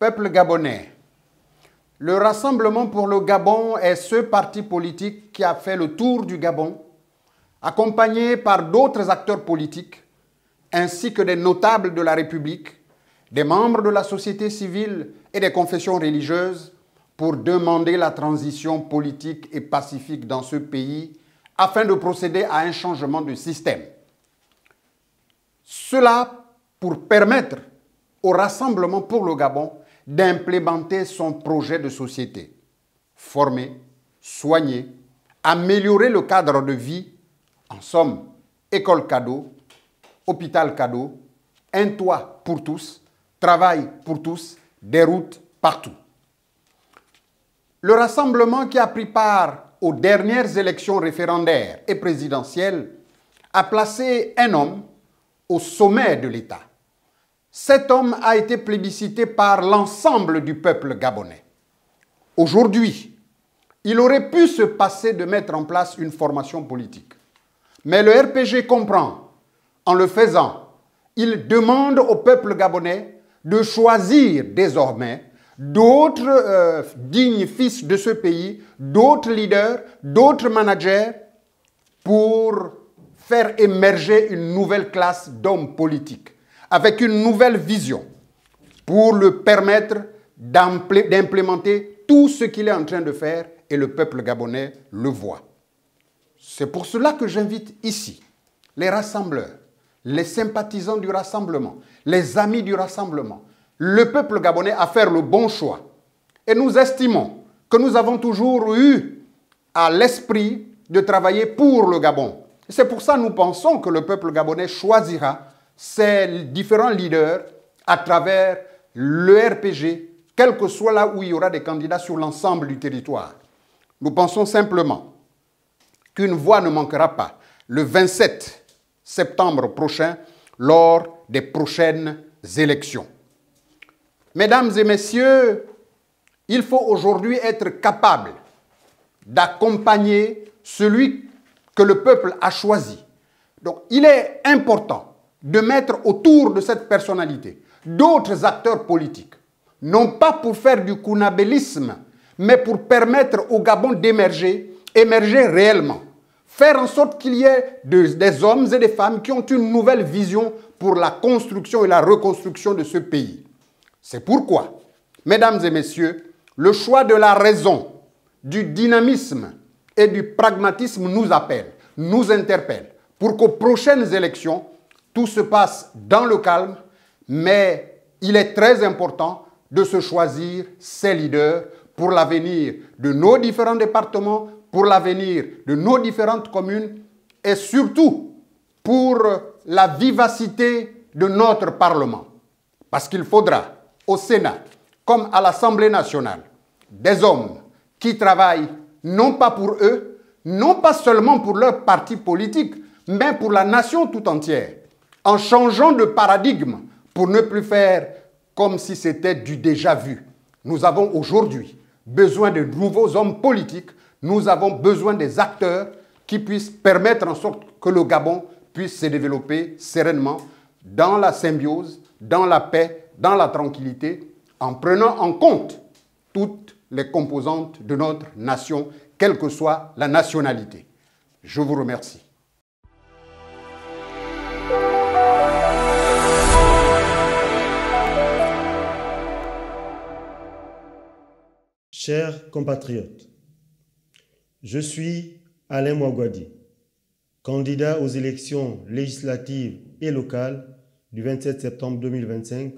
Peuple gabonais, le Rassemblement pour le Gabon est ce parti politique qui a fait le tour du Gabon, accompagné par d'autres acteurs politiques, ainsi que des notables de la République, des membres de la société civile et des confessions religieuses, pour demander la transition politique et pacifique dans ce pays afin de procéder à un changement de système. Cela pour permettre au Rassemblement pour le Gabon d'implémenter son projet de société. Former, soigner, améliorer le cadre de vie, en somme, école cadeau, hôpital cadeau, un toit pour tous, travail pour tous, des routes partout. Le Rassemblement qui a pris part aux dernières élections référendaires et présidentielles a placé un homme au sommet de l'État. Cet homme a été plébiscité par l'ensemble du peuple gabonais. Aujourd'hui, il aurait pu se passer de mettre en place une formation politique. Mais le RPG comprend, en le faisant, il demande au peuple gabonais de choisir désormais d'autres dignes fils de ce pays, d'autres leaders, d'autres managers pour faire émerger une nouvelle classe d'hommes politiques avec une nouvelle vision pour le permettre d'implémenter tout ce qu'il est en train de faire et le peuple gabonais le voit. C'est pour cela que j'invite ici les rassembleurs, les sympathisants du Rassemblement, les amis du Rassemblement, le peuple gabonais à faire le bon choix. Et nous estimons que nous avons toujours eu à l'esprit de travailler pour le Gabon. C'est pour ça que nous pensons que le peuple gabonais choisira ses différents leaders à travers le RPG, quel que soit là où il y aura des candidats sur l'ensemble du territoire. Nous pensons simplement qu'une voix ne manquera pas le 27 septembre prochain lors des prochaines élections. Mesdames et messieurs, il faut aujourd'hui être capable d'accompagner celui que le peuple a choisi. Donc, il est important de mettre autour de cette personnalité d'autres acteurs politiques, non pas pour faire du kounabélisme, mais pour permettre au Gabon d'émerger, émerger réellement. Faire en sorte qu'il y ait des hommes et des femmes qui ont une nouvelle vision pour la construction et la reconstruction de ce pays. C'est pourquoi, mesdames et messieurs, le choix de la raison, du dynamisme et du pragmatisme nous appelle, nous interpelle, pour qu'aux prochaines élections, tout se passe dans le calme, mais il est très important de se choisir ses leaders pour l'avenir de nos différents départements, pour l'avenir de nos différentes communes et surtout pour la vivacité de notre Parlement. Parce qu'il faudra au Sénat, comme à l'Assemblée nationale, des hommes qui travaillent non pas pour eux, non pas seulement pour leur parti politique, mais pour la nation tout entière, en changeant de paradigme pour ne plus faire comme si c'était du déjà vu. Nous avons aujourd'hui besoin de nouveaux hommes politiques, nous avons besoin des acteurs qui puissent permettre en sorte que le Gabon puisse se développer sereinement dans la symbiose, dans la paix, dans la tranquillité, en prenant en compte toutes les composantes de notre nation, quelle que soit la nationalité. Je vous remercie. Chers compatriotes, je suis Alain Mouagouadi, candidat aux élections législatives et locales du 27 septembre 2025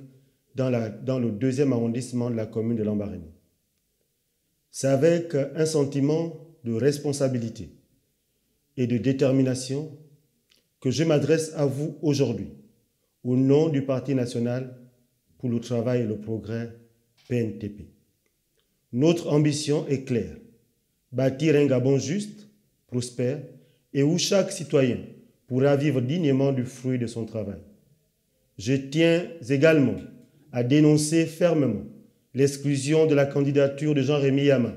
dans le 2e arrondissement de la commune de Lambaréné. C'est avec un sentiment de responsabilité et de détermination que je m'adresse à vous aujourd'hui au nom du Parti national pour le travail et le progrès, PNTP. Notre ambition est claire, bâtir un Gabon juste, prospère et où chaque citoyen pourra vivre dignement du fruit de son travail. Je tiens également à dénoncer fermement l'exclusion de la candidature de Jean-Rémy Yama,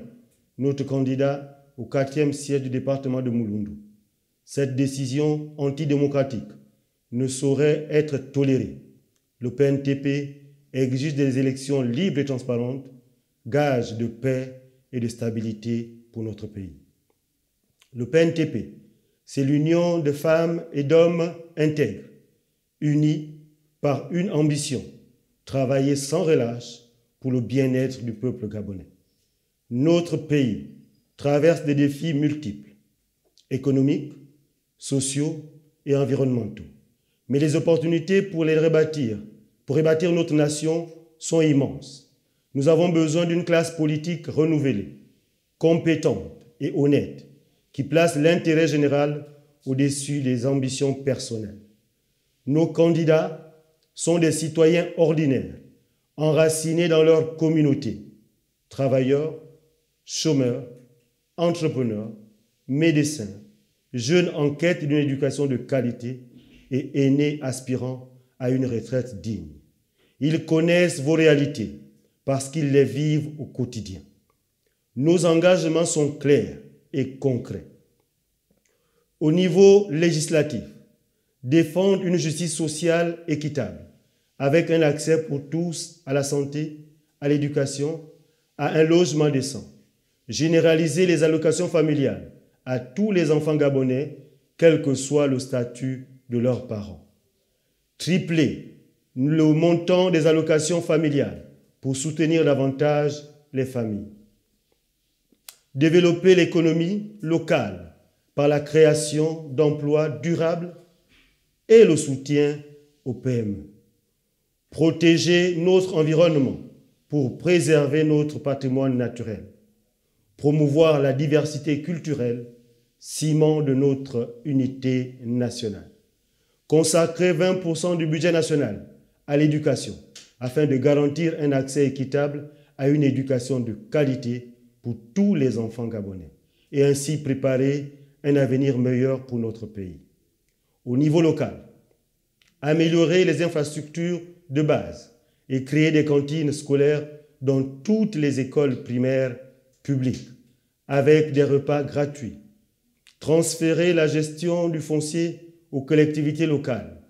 notre candidat au 4e siège du département de Mouloundou. Cette décision antidémocratique ne saurait être tolérée. Le PNTP exige des élections libres et transparentes, gage de paix et de stabilité pour notre pays. Le PNTP, c'est l'union de femmes et d'hommes intègres, unis par une ambition, travailler sans relâche pour le bien-être du peuple gabonais. Notre pays traverse des défis multiples, économiques, sociaux et environnementaux. Mais les opportunités pour rebâtir notre nation sont immenses. Nous avons besoin d'une classe politique renouvelée, compétente et honnête, qui place l'intérêt général au-dessus des ambitions personnelles. Nos candidats sont des citoyens ordinaires, enracinés dans leur communauté, travailleurs, chômeurs, entrepreneurs, médecins, jeunes en quête d'une éducation de qualité et aînés aspirant à une retraite digne. Ils connaissent vos réalités parce qu'ils les vivent au quotidien. Nos engagements sont clairs et concrets. Au niveau législatif, défendre une justice sociale équitable, avec un accès pour tous à la santé, à l'éducation, à un logement décent. Généraliser les allocations familiales à tous les enfants gabonais, quel que soit le statut de leurs parents. Tripler le montant des allocations familiales pour soutenir davantage les familles. Développer l'économie locale par la création d'emplois durables et le soutien aux PME. Protéger notre environnement pour préserver notre patrimoine naturel. Promouvoir la diversité culturelle, ciment de notre unité nationale. Consacrer 20% du budget national à l'éducation afin de garantir un accès équitable à une éducation de qualité pour tous les enfants gabonais et ainsi préparer un avenir meilleur pour notre pays. Au niveau local, améliorer les infrastructures de base et créer des cantines scolaires dans toutes les écoles primaires publiques avec des repas gratuits. Transférer la gestion du foncier aux collectivités locales,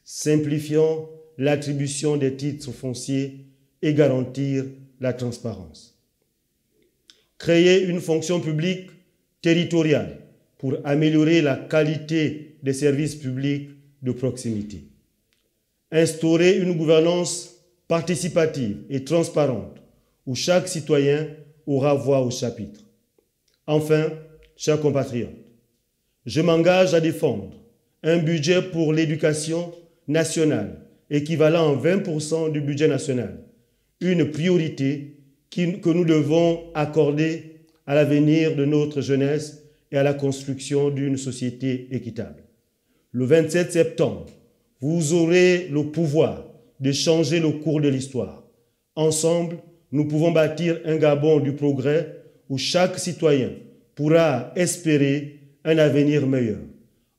simplifiant l'attribution des titres fonciers et garantir la transparence. Créer une fonction publique territoriale pour améliorer la qualité des services publics de proximité. Instaurer une gouvernance participative et transparente où chaque citoyen aura voix au chapitre. Enfin, chers compatriotes, je m'engage à défendre un budget pour l'éducation nationale équivalent à 20% du budget national, une priorité que nous devons accorder à l'avenir de notre jeunesse et à la construction d'une société équitable. Le 27 septembre, vous aurez le pouvoir de changer le cours de l'histoire. Ensemble, nous pouvons bâtir un Gabon du progrès où chaque citoyen pourra espérer un avenir meilleur,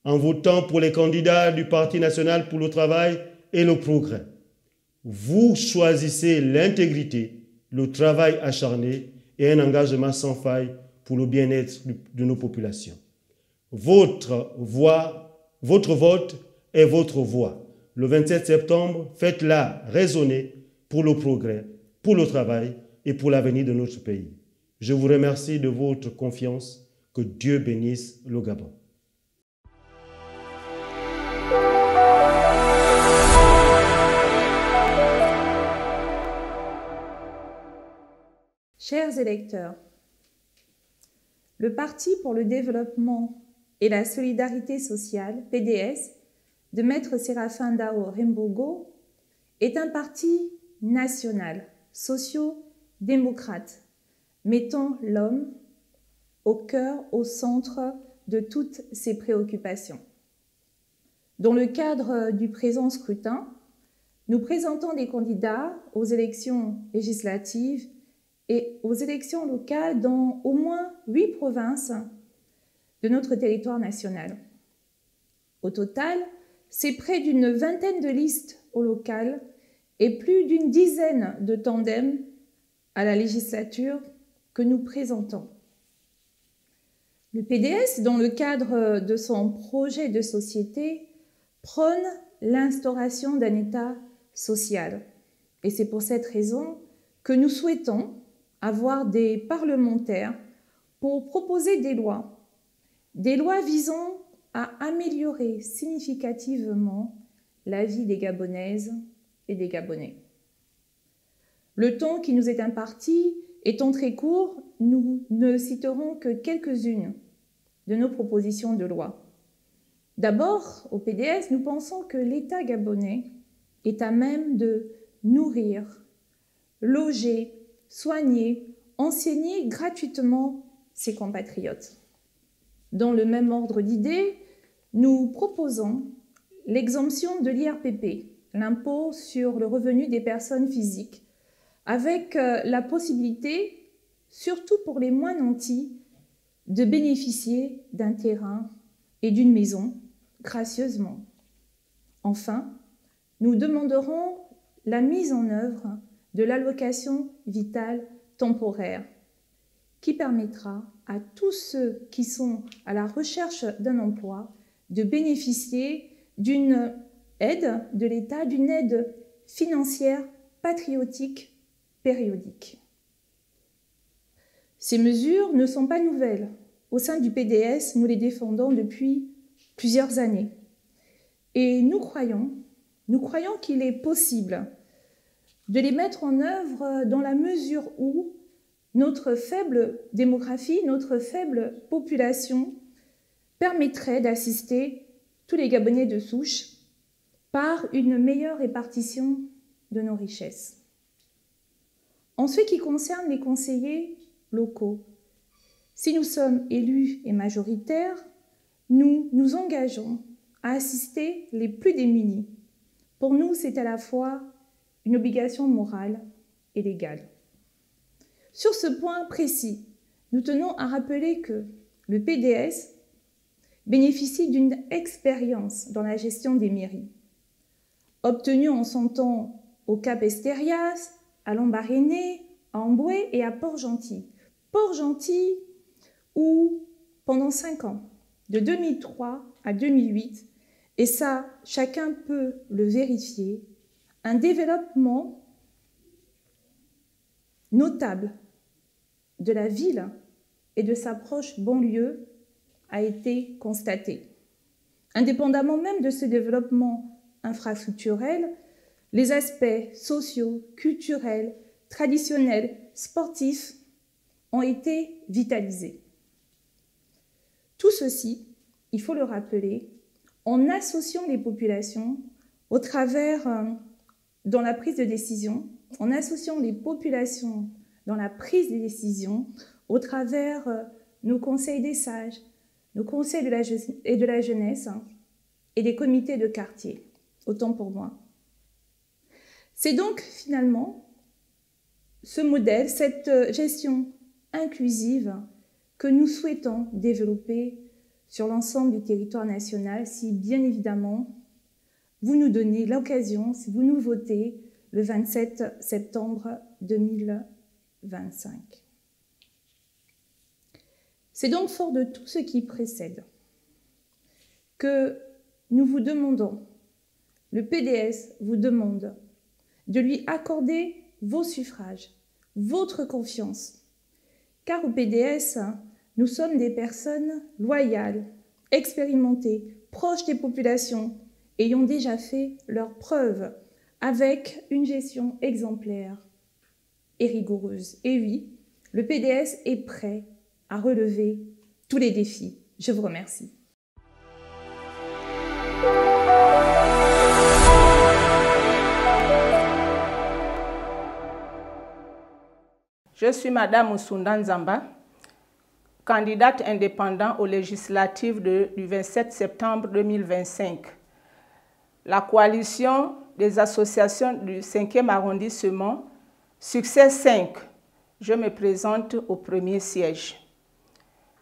en votant pour les candidats du Parti national pour le travail et le progrès. Vous choisissez l'intégrité, le travail acharné et un engagement sans faille pour le bien-être de nos populations. Votre vote est votre voix. Le 27 septembre, faites-la résonner pour le progrès, pour le travail et pour l'avenir de notre pays. Je vous remercie de votre confiance. Que Dieu bénisse le Gabon. Chers électeurs, le Parti pour le développement et la solidarité sociale, PDS, de Maître Séraphin Dao Rembogo, est un parti national, socio-démocrate, mettant l'homme au cœur, au centre de toutes ses préoccupations. Dans le cadre du présent scrutin, nous présentons des candidats aux élections législatives et aux élections locales dans au moins 8 provinces de notre territoire national. Au total, c'est près d'une vingtaine de listes au local et plus d'une dizaine de tandems à la législature que nous présentons. Le PDS, dans le cadre de son projet de société, prône l'instauration d'un État social Et c'est pour cette raison que nous souhaitons avoir des parlementaires pour proposer des lois visant à améliorer significativement la vie des Gabonaises et des Gabonais. Le temps qui nous est imparti étant très court, nous ne citerons que quelques-unes de nos propositions de loi. D'abord, au PDS, nous pensons que l'État gabonais est à même de nourrir, loger, soigner, enseigner gratuitement ses compatriotes. Dans le même ordre d'idées, nous proposons l'exemption de l'IRPP, l'impôt sur le revenu des personnes physiques, avec la possibilité, surtout pour les moins nantis, de bénéficier d'un terrain et d'une maison gracieusement. Enfin, nous demanderons la mise en œuvre de l'allocation vitale temporaire qui permettra à tous ceux qui sont à la recherche d'un emploi de bénéficier d'une aide de l'État, d'une aide financière patriotique périodique. Ces mesures ne sont pas nouvelles. Au sein du PDS, nous les défendons depuis plusieurs années. Et nous croyons qu'il est possible de les mettre en œuvre dans la mesure où notre faible démographie, notre faible population permettrait d'assister tous les Gabonais de souche par une meilleure répartition de nos richesses. En ce qui concerne les conseillers locaux, si nous sommes élus et majoritaires, nous nous engageons à assister les plus démunis. Pour nous, c'est à la fois une obligation morale et légale. Sur ce point précis, nous tenons à rappeler que le PDS bénéficie d'une expérience dans la gestion des mairies, obtenue en son temps au Cap-Esterias, à Lambaréné, à Amboué et à Port-Gentil. Port-Gentil où, pendant 5 ans, de 2003 à 2008, et ça, chacun peut le vérifier, un développement notable de la ville et de sa proche banlieue a été constaté. Indépendamment même de ce développement infrastructurel, les aspects sociaux, culturels, traditionnels, sportifs ont été vitalisés. Tout ceci, il faut le rappeler, en associant les populations au travers, dans la prise de décision, en associant les populations dans la prise de décision au travers nos conseils des sages, nos conseils de la jeunesse et des comités de quartier, autant pour moi. C'est donc finalement ce modèle, cette gestion inclusive que nous souhaitons développer sur l'ensemble du territoire national si, bien évidemment, vous nous donnez l'occasion, si vous nous votez le 27 septembre 2025. C'est donc fort de tout ce qui précède que nous vous demandons, le PDS vous demande de lui accorder vos suffrages, votre confiance. Car au PDS, nous sommes des personnes loyales, expérimentées, proches des populations, ayant déjà fait leurs preuves avec une gestion exemplaire et rigoureuse. Et oui, le PDS est prêt à relever tous les défis. Je vous remercie. Je suis Madame Oussounda Nzamba, candidate indépendante aux législatives du 27 septembre 2025. La coalition des associations du 5e arrondissement, Succès 5, je me présente au premier siège.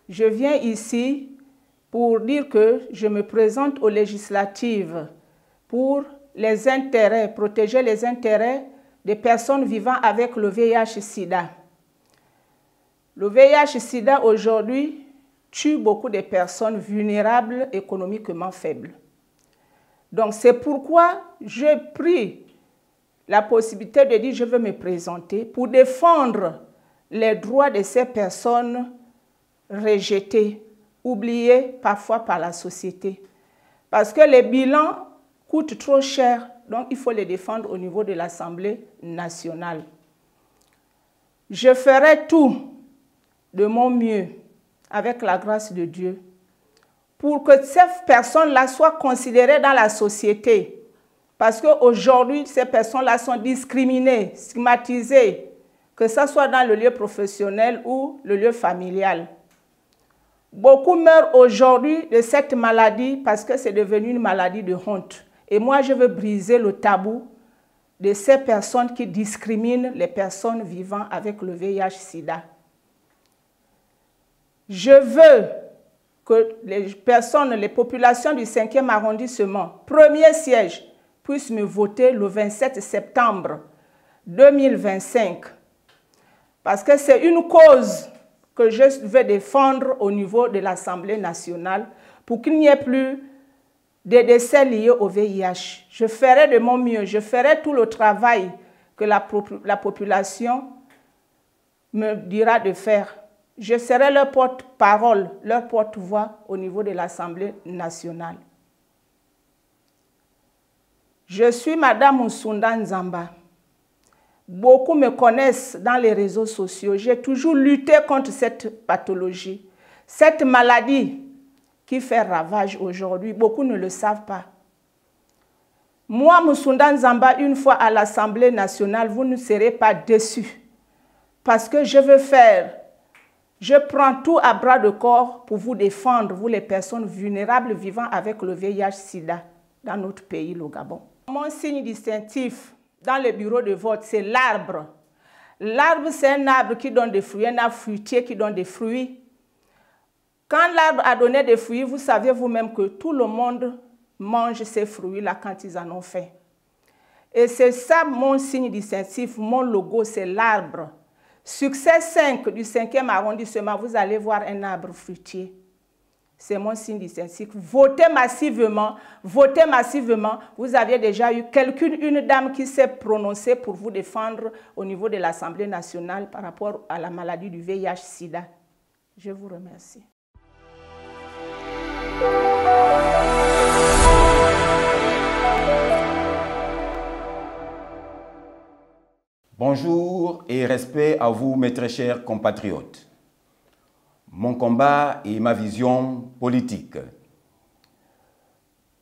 Je viens ici pour dire que je me présente aux législatives pour les intérêts, protéger les intérêts des personnes vivant avec le VIH-Sida. Le VIH-Sida aujourd'hui tue beaucoup de personnes vulnérables, économiquement faibles. Donc c'est pourquoi je prie la possibilité de dire je veux me présenter pour défendre les droits de ces personnes rejetées, oubliées parfois par la société. Parce que les bilans coûtent trop cher, donc il faut les défendre au niveau de l'Assemblée nationale. Je ferai tout de mon mieux, avec la grâce de Dieu, pour que ces personnes-là soient considérées dans la société. Parce qu'aujourd'hui, ces personnes-là sont discriminées, stigmatisées, que ce soit dans le lieu professionnel ou le lieu familial. Beaucoup meurent aujourd'hui de cette maladie parce que c'est devenu une maladie de honte. Et moi, je veux briser le tabou de ces personnes qui discriminent les personnes vivant avec le VIH-Sida. Je veux que les populations du 5e arrondissement, premier siège, puissent me voter le 27 septembre 2025. Parce que c'est une cause que je vais défendre au niveau de l'Assemblée nationale pour qu'il n'y ait plus de décès liés au VIH. Je ferai de mon mieux, je ferai tout le travail que la population me dira de faire. Je serai leur porte-parole, leur porte-voix au niveau de l'Assemblée nationale. Je suis Madame Nsunda Nzamba. Beaucoup me connaissent dans les réseaux sociaux. J'ai toujours lutté contre cette pathologie, cette maladie qui fait ravage aujourd'hui. Beaucoup ne le savent pas. Moi, Nsunda Nzamba, une fois à l'Assemblée nationale, vous ne serez pas déçus. Parce que je prends tout à bras de corps pour vous défendre, vous les personnes vulnérables vivant avec le VIH-Sida dans notre pays, le Gabon. Mon signe distinctif dans le bureau de vote, c'est l'arbre. L'arbre, c'est un arbre qui donne des fruits, un arbre fruitier qui donne des fruits. Quand l'arbre a donné des fruits, vous savez vous-même que tout le monde mange ces fruits-là quand ils en ont faim. Et c'est ça mon signe distinctif, mon logo, c'est l'arbre. Succès 5 du 5e arrondissement, vous allez voir un arbre fruitier. C'est mon signe distinctif. Votez massivement, votez massivement. Vous aviez déjà eu une dame qui s'est prononcée pour vous défendre au niveau de l'Assemblée nationale par rapport à la maladie du VIH-Sida. Je vous remercie. Bonjour et respect à vous, mes très chers compatriotes. Mon combat et ma vision politique.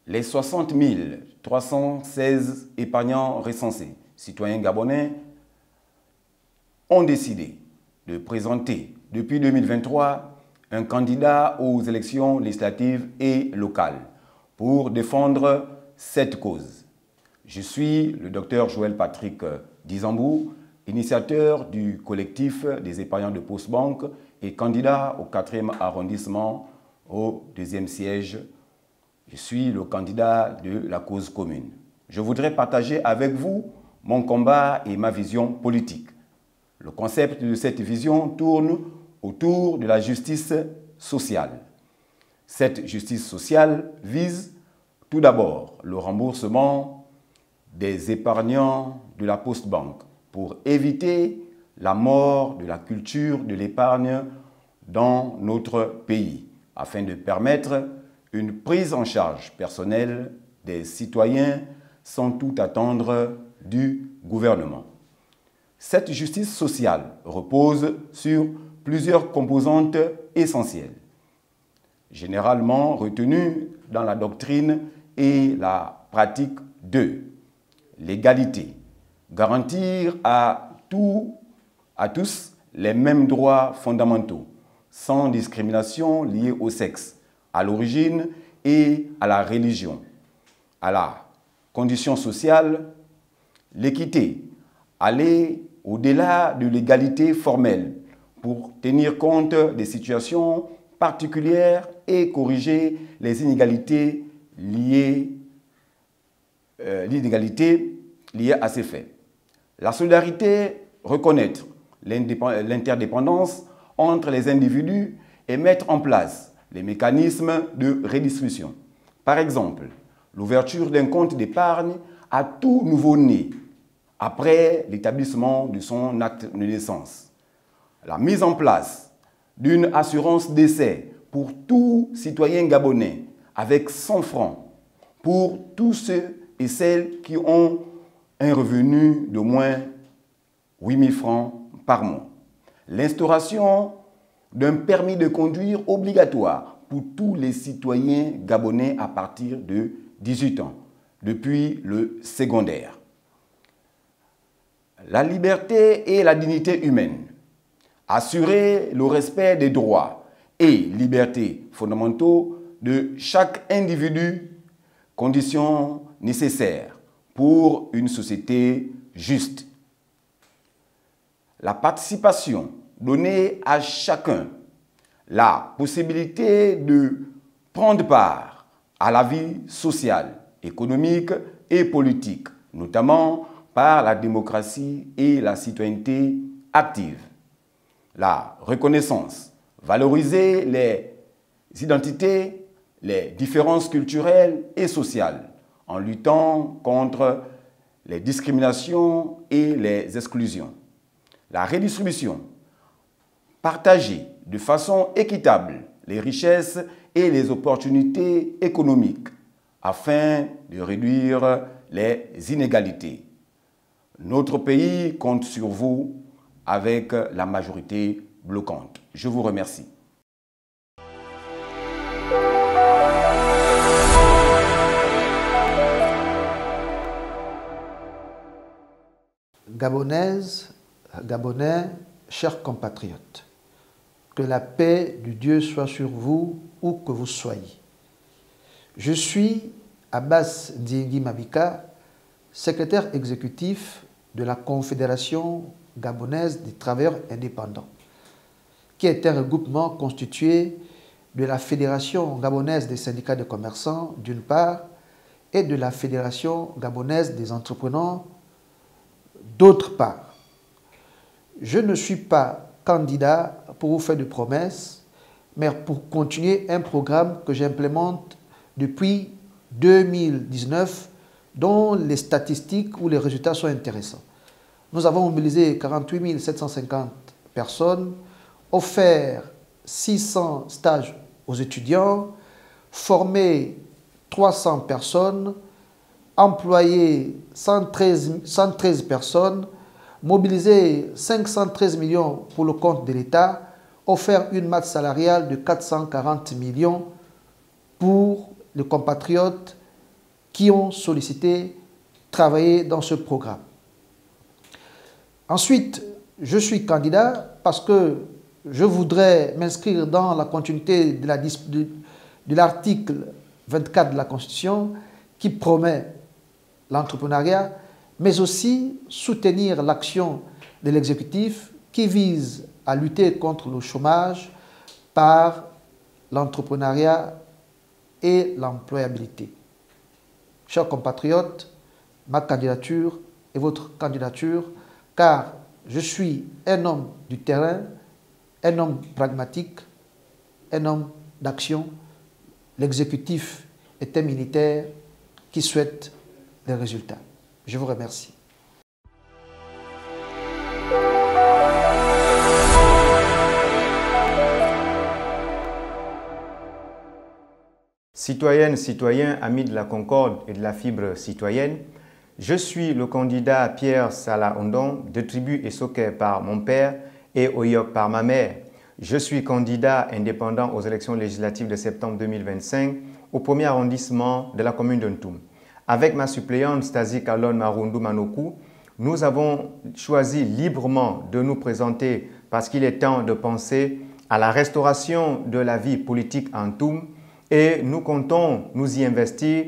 Les 60 316 épargnants recensés, citoyens gabonais, ont décidé de présenter depuis 2023 un candidat aux élections législatives et locales pour défendre cette cause. Je suis le docteur Joël Patrick Dizambou, initiateur du collectif des épargnants de Postbank et candidat au 4e arrondissement au 2e siège. Je suis le candidat de la cause commune. Je voudrais partager avec vous mon combat et ma vision politique. Le concept de cette vision tourne autour de la justice sociale. Cette justice sociale vise tout d'abord le remboursement des épargnants de la Postbank pour éviter la mort de la culture de l'épargne dans notre pays, afin de permettre une prise en charge personnelle des citoyens sans tout attendre du gouvernement. Cette justice sociale repose sur plusieurs composantes essentielles, généralement retenues dans la doctrine et la pratique de l'égalité, garantir à tous les mêmes droits fondamentaux, sans discrimination liée au sexe, à l'origine et à la religion, à la condition sociale, l'équité, aller au-delà de l'égalité formelle pour tenir compte des situations particulières et corriger les inégalités liées à ces faits. La solidarité, reconnaître l'interdépendance entre les individus et mettre en place les mécanismes de redistribution. Par exemple, l'ouverture d'un compte d'épargne à tout nouveau-né après l'établissement de son acte de naissance. La mise en place d'une assurance décès pour tout citoyen gabonais avec 100 francs pour tous ceux et celles qui ont un revenu d'au moins 8 000 francs par mois. L'instauration d'un permis de conduire obligatoire pour tous les citoyens gabonais à partir de 18 ans, depuis le secondaire. La liberté et la dignité humaine. Assurer le respect des droits et libertés fondamentaux de chaque individu, conditions nécessaires pour une société juste. La participation, donner à chacun la possibilité de prendre part à la vie sociale, économique et politique, notamment par la démocratie et la citoyenneté active. La reconnaissance, valoriser les identités, les différences culturelles et sociales, en luttant contre les discriminations et les exclusions. La redistribution, partager de façon équitable les richesses et les opportunités économiques afin de réduire les inégalités. Notre pays compte sur vous avec la majorité bloquante. Je vous remercie. Gabonaises, Gabonais, chers compatriotes, que la paix du Dieu soit sur vous où que vous soyez. Je suis Abbas Ndiengi Mabika, secrétaire exécutif de la Confédération gabonaise des travailleurs indépendants, qui est un regroupement constitué de la Fédération gabonaise des syndicats de commerçants d'une part et de la Fédération gabonaise des entrepreneurs d'autre part. Je ne suis pas candidat pour vous faire de promesses, mais pour continuer un programme que j'implémente depuis 2019, dont les statistiques ou les résultats sont intéressants. Nous avons mobilisé 48 750 personnes, offert 600 stages aux étudiants, formé 300 personnes, employé 113 personnes, mobilisé 513 millions pour le compte de l'État, offert une masse salariale de 440 millions pour les compatriotes qui ont sollicité travailler dans ce programme. Ensuite, je suis candidat parce que je voudrais m'inscrire dans la continuité de l'article 24 de la Constitution qui promet l'entrepreneuriat, mais aussi soutenir l'action de l'exécutif qui vise à lutter contre le chômage par l'entrepreneuriat et l'employabilité. Chers compatriotes, ma candidature est votre candidature, car je suis un homme du terrain, un homme pragmatique, un homme d'action. L'exécutif est un militaire qui souhaite des résultats. Je vous remercie. Citoyennes, citoyens, amis de la concorde et de la fibre citoyenne, je suis le candidat Pierre Salah Ondong, de tribu Essoké par mon père et Oyok par ma mère. Je suis candidat indépendant aux élections législatives de septembre 2025 au premier arrondissement de la commune d'Ntoum. Avec ma suppléante Stasi Kalon Marundu Manoku, nous avons choisi librement de nous présenter parce qu'il est temps de penser à la restauration de la vie politique en Ntoum et nous comptons nous y investir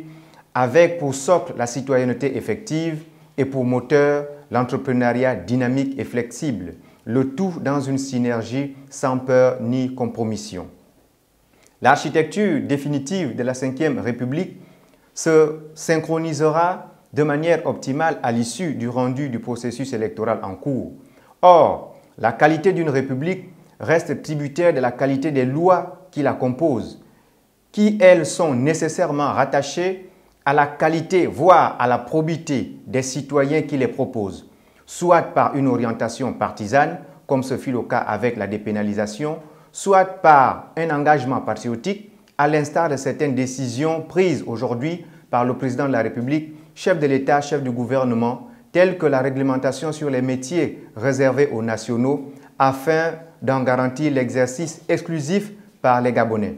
avec pour socle la citoyenneté effective et pour moteur l'entrepreneuriat dynamique et flexible, le tout dans une synergie sans peur ni compromission. L'architecture définitive de la Ve République se synchronisera de manière optimale à l'issue du rendu du processus électoral en cours. Or, la qualité d'une république reste tributaire de la qualité des lois qui la composent, qui elles sont nécessairement rattachées à la qualité, voire à la probité des citoyens qui les proposent, soit par une orientation partisane, comme ce fut le cas avec la dépénalisation, soit par un engagement patriotique, à l'instar de certaines décisions prises aujourd'hui par le président de la République, chef de l'État, chef du gouvernement, telles que la réglementation sur les métiers réservés aux nationaux, afin d'en garantir l'exercice exclusif par les Gabonais.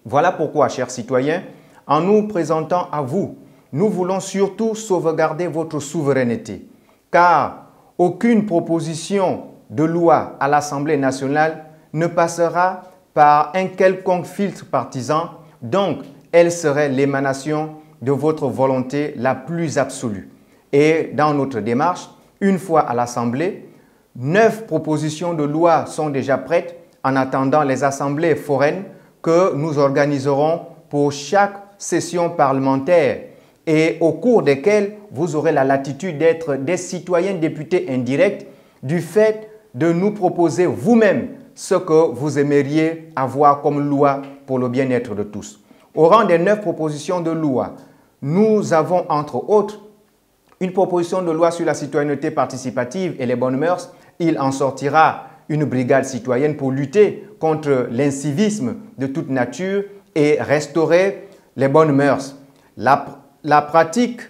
Voilà pourquoi, chers citoyens, en nous présentant à vous, nous voulons surtout sauvegarder votre souveraineté, car aucune proposition de loi à l'Assemblée nationale ne passera par un quelconque filtre partisan, donc elle serait l'émanation de votre volonté la plus absolue. Et dans notre démarche, une fois à l'Assemblée, 9 propositions de loi sont déjà prêtes en attendant les assemblées foraines que nous organiserons pour chaque session parlementaire et au cours desquelles vous aurez la latitude d'être des citoyens députés indirects du fait de nous proposer vous-même ce que vous aimeriez avoir comme loi pour le bien-être de tous. Au rang des 9 propositions de loi, nous avons entre autres une proposition de loi sur la citoyenneté participative et les bonnes mœurs. Il en sortira une brigade citoyenne pour lutter contre l'incivisme de toute nature et restaurer les bonnes mœurs. La pratique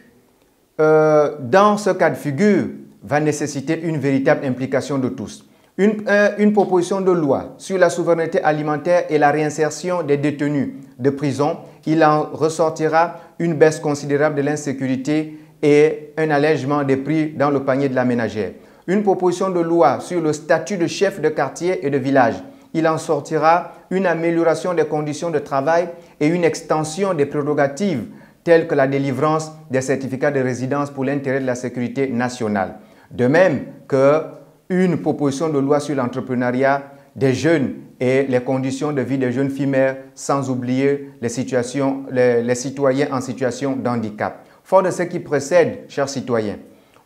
dans ce cas de figure va nécessiter une véritable implication de tous. Une proposition de loi sur la souveraineté alimentaire et la réinsertion des détenus de prison. Il en ressortira une baisse considérable de l'insécurité et un allègement des prix dans le panier de la ménagère. Une proposition de loi sur le statut de chef de quartier et de village. Il en sortira une amélioration des conditions de travail et une extension des prérogatives telles que la délivrance des certificats de résidence pour l'intérêt de la sécurité nationale. De même qu'une proposition de loi sur l'entrepreneuriat des jeunes et les conditions de vie des jeunes filles mères, sans oublier les citoyens en situation de handicap. Fort de ce qui précède, chers citoyens,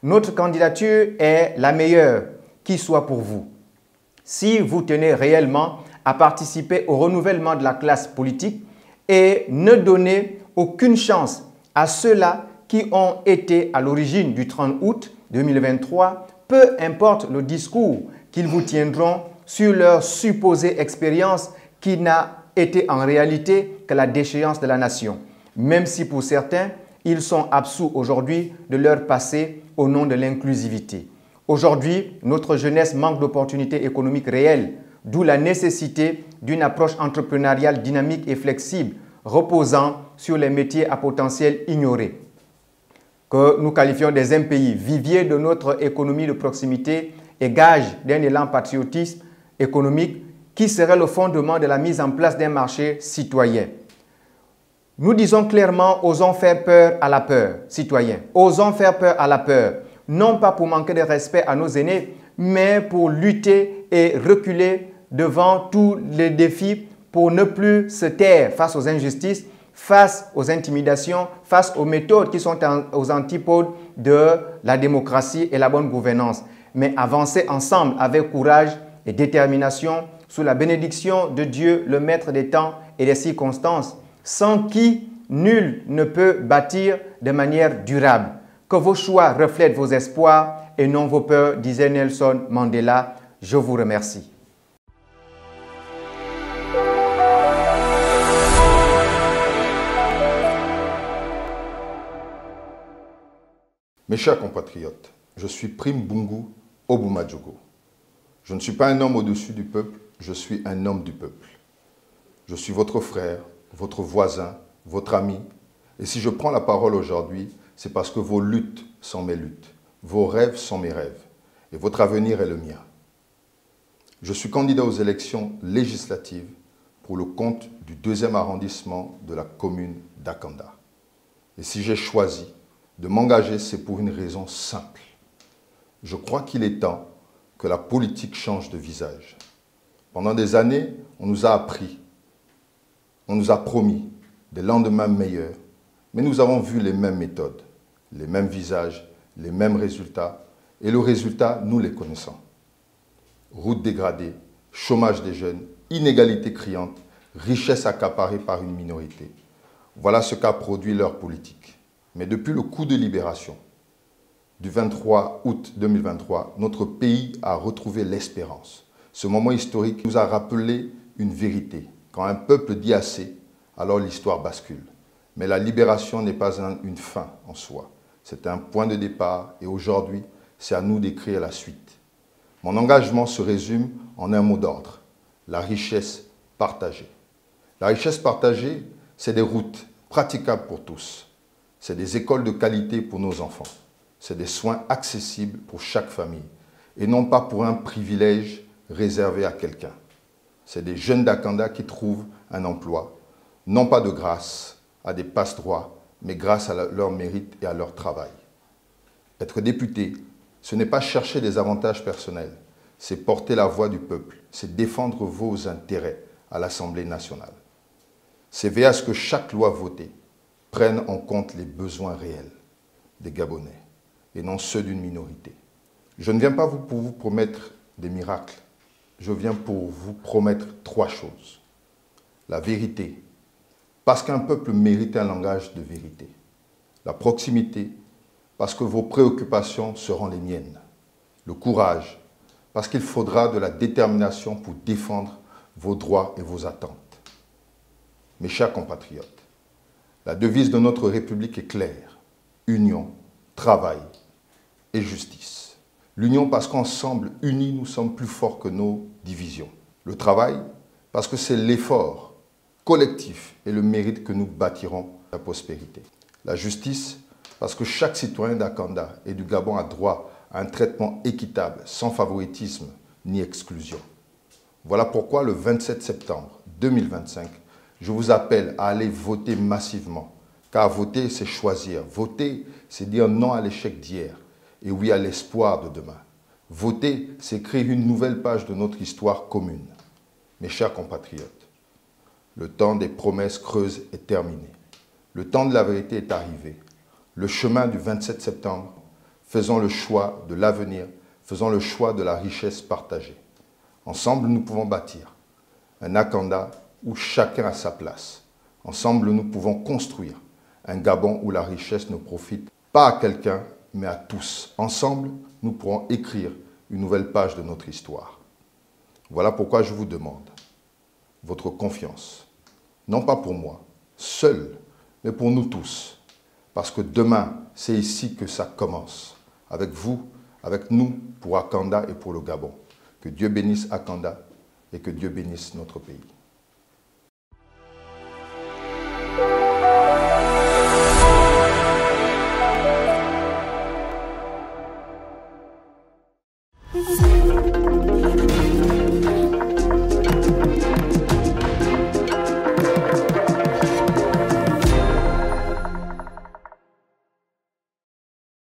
notre candidature est la meilleure qui soit pour vous. Si vous tenez réellement à participer au renouvellement de la classe politique et ne donnez aucune chance à ceux-là qui ont été à l'origine du 30 août 2023, peu importe le discours qu'ils vous tiendront sur leur supposée expérience qui n'a été en réalité que la déchéance de la nation, même si pour certains, ils sont absous aujourd'hui de leur passé au nom de l'inclusivité. Aujourd'hui, notre jeunesse manque d'opportunités économiques réelles, d'où la nécessité d'une approche entrepreneuriale dynamique et flexible, reposant sur les métiers à potentiel ignorés, que nous qualifions des MPI, vivier de notre économie de proximité et gage d'un élan patriotisme économique qui serait le fondement de la mise en place d'un marché citoyen. Nous disons clairement, osons faire peur à la peur, citoyens. Osons faire peur à la peur, non pas pour manquer de respect à nos aînés, mais pour lutter et reculer devant tous les défis, pour ne plus se taire face aux injustices, face aux intimidations, face aux méthodes qui sont aux antipodes de la démocratie et la bonne gouvernance, mais avancer ensemble avec courage et détermination sous la bénédiction de Dieu, le maître des temps et des circonstances, sans qui nul ne peut bâtir de manière durable. Que vos choix reflètent vos espoirs et non vos peurs, disait Nelson Mandela. Je vous remercie. Mes chers compatriotes, je suis Prime Bungu Obumadjogo. Je ne suis pas un homme au-dessus du peuple, je suis un homme du peuple. Je suis votre frère, votre voisin, votre ami. Et si je prends la parole aujourd'hui, c'est parce que vos luttes sont mes luttes, vos rêves sont mes rêves, et votre avenir est le mien. Je suis candidat aux élections législatives pour le compte du 2e arrondissement de la commune d'Akanda. Et si j'ai choisi de m'engager, c'est pour une raison simple. Je crois qu'il est temps que la politique change de visage. Pendant des années, on nous a appris, on nous a promis des lendemains meilleurs, mais nous avons vu les mêmes méthodes, les mêmes visages, les mêmes résultats, et le résultat, nous les connaissons. Routes dégradées, chômage des jeunes, inégalités criantes, richesse accaparée par une minorité. Voilà ce qu'a produit leur politique. Mais depuis le coup de libération du 23 août 2023, notre pays a retrouvé l'espérance. Ce moment historique nous a rappelé une vérité. Quand un peuple dit assez, alors l'histoire bascule. Mais la libération n'est pas une fin en soi. C'est un point de départ et aujourd'hui, c'est à nous d'écrire la suite. Mon engagement se résume en un mot d'ordre, la richesse partagée. La richesse partagée, c'est des routes praticables pour tous. C'est des écoles de qualité pour nos enfants. C'est des soins accessibles pour chaque famille et non pas pour un privilège réservé à quelqu'un. C'est des jeunes d'Akanda qui trouvent un emploi, non pas de grâce à des passe-droits, mais grâce à leur mérite et à leur travail. Être député, ce n'est pas chercher des avantages personnels, c'est porter la voix du peuple, c'est défendre vos intérêts à l'Assemblée nationale. C'est veiller à ce que chaque loi votée prenne en compte les besoins réels des Gabonais et non ceux d'une minorité. Je ne viens pas pour vous promettre des miracles, je viens pour vous promettre 3 choses. La vérité, parce qu'un peuple mérite un langage de vérité. La proximité, parce que vos préoccupations seront les miennes. Le courage, parce qu'il faudra de la détermination pour défendre vos droits et vos attentes. Mes chers compatriotes, la devise de notre République est claire. Union, travail et justice. L'union parce qu'ensemble, unis, nous sommes plus forts que nos divisions. Le travail, parce que c'est l'effort collectif et le mérite que nous bâtirons la prospérité. La justice, parce que chaque citoyen d'Akanda et du Gabon a droit à un traitement équitable, sans favoritisme ni exclusion. Voilà pourquoi le 27 septembre 2025, je vous appelle à aller voter massivement. Car voter, c'est choisir. Voter, c'est dire non à l'échec d'hier et oui à l'espoir de demain. Voter, c'est créer une nouvelle page de notre histoire commune. Mes chers compatriotes, le temps des promesses creuses est terminé. Le temps de la vérité est arrivé. Le chemin du 27 septembre, faisons le choix de l'avenir, faisons le choix de la richesse partagée. Ensemble, nous pouvons bâtir un Akanda où chacun a sa place. Ensemble, nous pouvons construire un Gabon où la richesse ne profite pas à quelqu'un, mais à tous. Ensemble, nous pourrons écrire une nouvelle page de notre histoire. Voilà pourquoi je vous demande votre confiance. Non pas pour moi, seul, mais pour nous tous. Parce que demain, c'est ici que ça commence. Avec vous, avec nous, pour Akanda et pour le Gabon. Que Dieu bénisse Akanda et que Dieu bénisse notre pays.